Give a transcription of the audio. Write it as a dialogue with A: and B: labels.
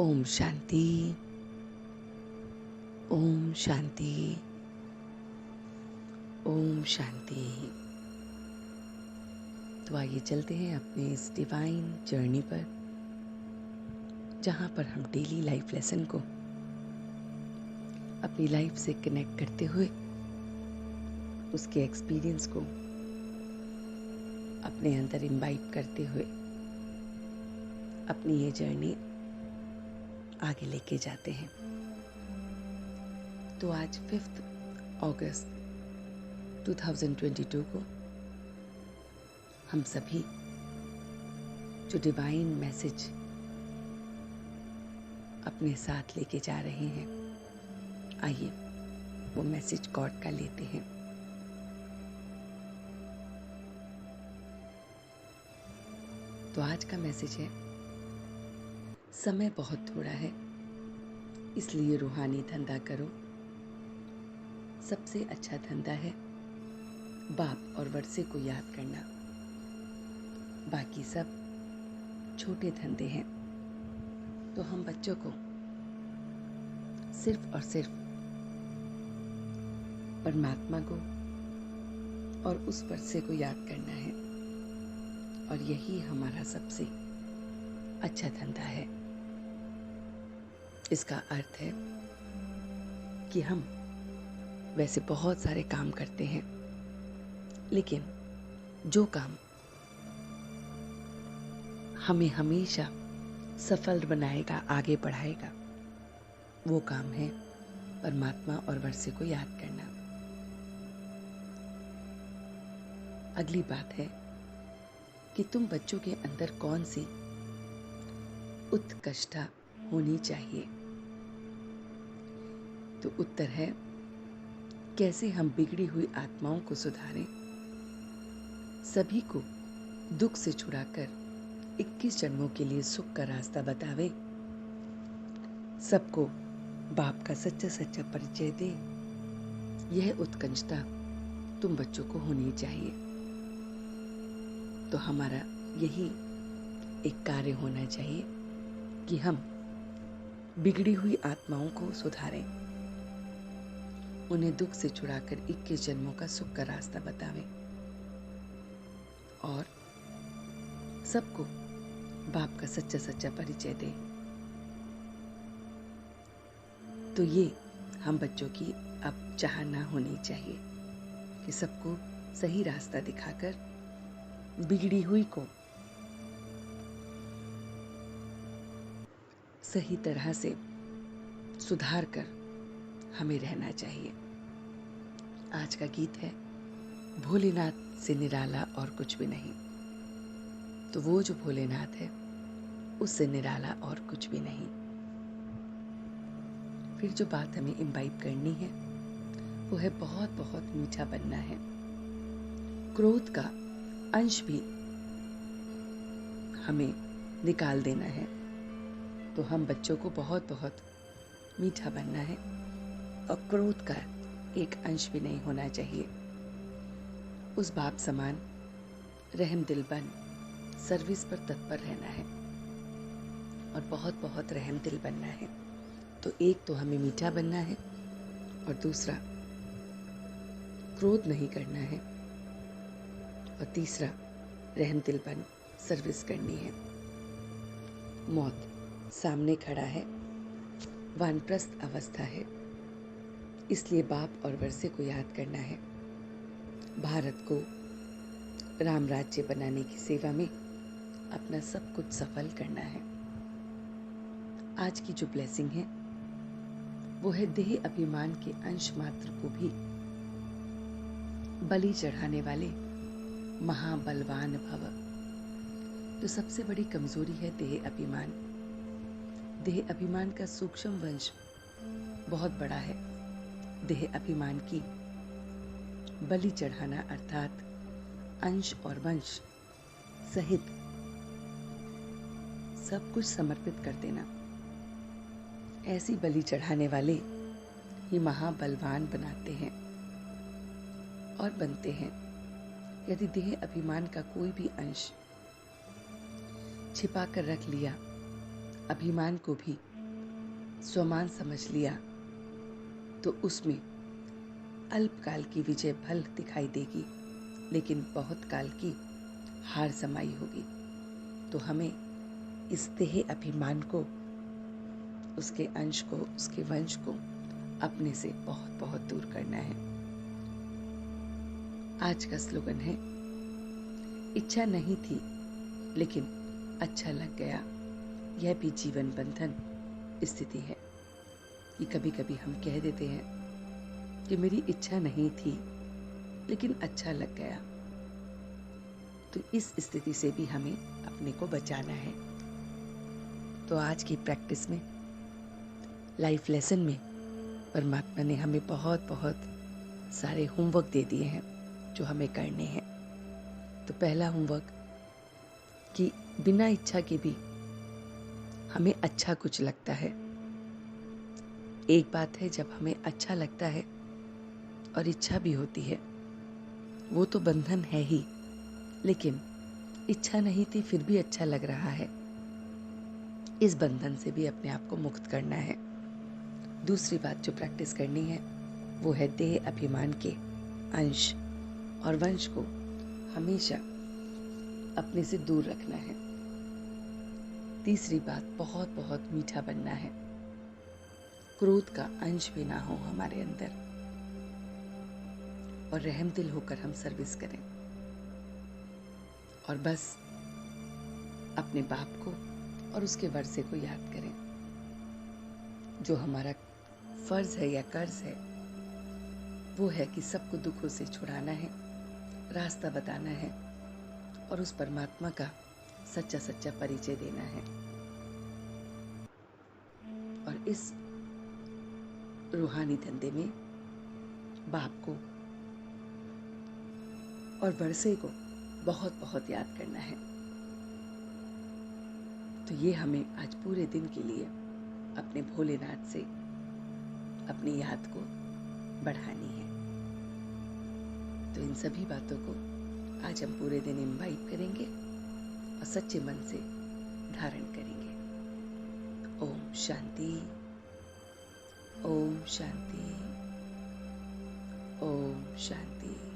A: ओम शांति। ओम शांति। ओम शांति। तो आइए चलते हैं अपने इस डिवाइन जर्नी पर, जहाँ पर हम डेली लाइफ लेसन को अपनी लाइफ से कनेक्ट करते हुए उसके एक्सपीरियंस को अपने अंदर इम्बाइब करते हुए अपनी ये जर्नी आगे लेके जाते हैं। तो आज 5 अगस्त 2022 को हम सभी जो डिवाइन मैसेज अपने साथ लेके जा रहे हैं, आइए वो मैसेज गॉड का लेते हैं। तो आज का मैसेज है, समय बहुत थोड़ा है, इसलिए रूहानी धंधा करो। सबसे अच्छा धंधा है बाप और वर्षे को याद करना। बाकी सब छोटे धंधे हैं। तो हम बच्चों को सिर्फ और सिर्फ परमात्मा को और उस वर्षे को याद करना है, और यही हमारा सबसे अच्छा धंधा है। इसका अर्थ है कि हम वैसे बहुत सारे काम करते हैं, लेकिन जो काम हमें हमेशा सफल बनाएगा, आगे बढ़ाएगा, वो काम है परमात्मा और वर्षे को याद करना। अगली बात है कि तुम बच्चों के अंदर कौन सी उत्कृष्टता होनी चाहिए। तो उत्तर है, कैसे हम बिगड़ी हुई आत्माओं को सुधारें, सभी को दुख से छुड़ाकर 21 जन्मों के लिए सुख का रास्ता बतावे, सबको बाप का सच्चा सच्चा परिचय दे। यह उत्कृष्टता तुम बच्चों को होनी चाहिए। तो हमारा यही एक कार्य होना चाहिए कि हम बिगड़ी हुई आत्माओं को सुधारें, उन्हें दुख से छुड़ाकर 21 जन्मों का सुख का रास्ता बतावें, और सबको बाप का सच्चा सच्चा परिचय दें। तो ये हम बच्चों की अब चाहना होनी चाहिए कि सबको सही रास्ता दिखाकर बिगड़ी हुई को सही तरह से सुधार कर हमें रहना चाहिए। आज का गीत है, भोलेनाथ से निराला और कुछ भी नहीं। तो वो जो भोलेनाथ है, उससे निराला और कुछ भी नहीं। फिर जो बात हमें इम्बाइब करनी है, वो है बहुत बहुत मीठा बनना है। क्रोध का अंश भी हमें निकाल देना है। तो हम बच्चों को बहुत बहुत मीठा बनना है, और क्रोध का एक अंश भी नहीं होना चाहिए। उस बाप समान रहम दिल बन सर्विस पर तत्पर रहना है, और बहुत बहुत रहम दिल बनना है। तो एक तो हमें मीठा बनना है, और दूसरा क्रोध नहीं करना है, और तीसरा रहम दिल बन सर्विस करनी है। मौत सामने खड़ा है, वानप्रस्थ अवस्था है, इसलिए बाप और वर्षे को याद करना है। भारत को राम राज्य बनाने की सेवा में अपना सब कुछ सफल करना है। आज की जो ब्लेसिंग है, वो है देह अभिमान के अंश मात्र को भी बलि चढ़ाने वाले महाबलवान भव। तो सबसे बड़ी कमजोरी है देह अभिमान। देह अभिमान का सूक्ष्म वंश बहुत बड़ा है। देह अभिमान की बलि चढ़ाना अर्थात अंश और वंश सहित सब कुछ समर्पित कर देना। ऐसी बलि चढ़ाने वाले ही महाबलवान बनाते हैं और बनते हैं। यदि देह अभिमान का कोई भी अंश छिपा कर रख लिया, अभिमान को भी स्वमान समझ लिया तो उसमें अल्पकाल की विजय भल दिखाई देगी, लेकिन बहुत काल की हार समाई होगी। तो हमें इस देह अभिमान को, उसके अंश को, उसके वंश को अपने से बहुत बहुत दूर करना है। आज का स्लोगन है, इच्छा नहीं थी लेकिन अच्छा लग गया। यह भी जीवन बंधन स्थिति है कि कभी कभी हम कह देते हैं कि मेरी इच्छा नहीं थी लेकिन अच्छा लग गया। तो इस स्थिति से भी हमें अपने को बचाना है। तो आज की प्रैक्टिस में, लाइफ लेसन में परमात्मा ने हमें बहुत बहुत सारे होमवर्क दे दिए हैं जो हमें करने हैं। तो पहला होमवर्क कि बिना इच्छा के भी हमें अच्छा कुछ लगता है। एक बात है जब हमें अच्छा लगता है और इच्छा भी होती है, वो तो बंधन है ही, लेकिन इच्छा नहीं थी फिर भी अच्छा लग रहा है, इस बंधन से भी अपने आप को मुक्त करना है। दूसरी बात जो प्रैक्टिस करनी है वो है देह अभिमान के अंश और वंश को हमेशा अपने से दूर रखना है। तीसरी बात, बहुत बहुत मीठा बनना है, क्रोध का अंश भी ना हो हमारे अंदर, और रहमदिल होकर हम सर्विस करें। और बस अपने बाप को और उसके वर्षे को याद करें। जो हमारा फर्ज है या कर्ज है वो है कि सबको दुखों से छुड़ाना है, रास्ता बताना है और उस परमात्मा का सच्चा सच्चा परिचय देना है। और इस रूहानी धंधे में बाप को और वर्षे को बहुत बहुत याद करना है। तो ये हमें आज पूरे दिन के लिए अपने भोलेनाथ से अपनी याद को बढ़ानी है। तो इन सभी बातों को आज हम पूरे दिन इम्बाइब करेंगे और सच्चे मन से धारण करेंगे। ओम शांति, ओम शांति, ओम शांति।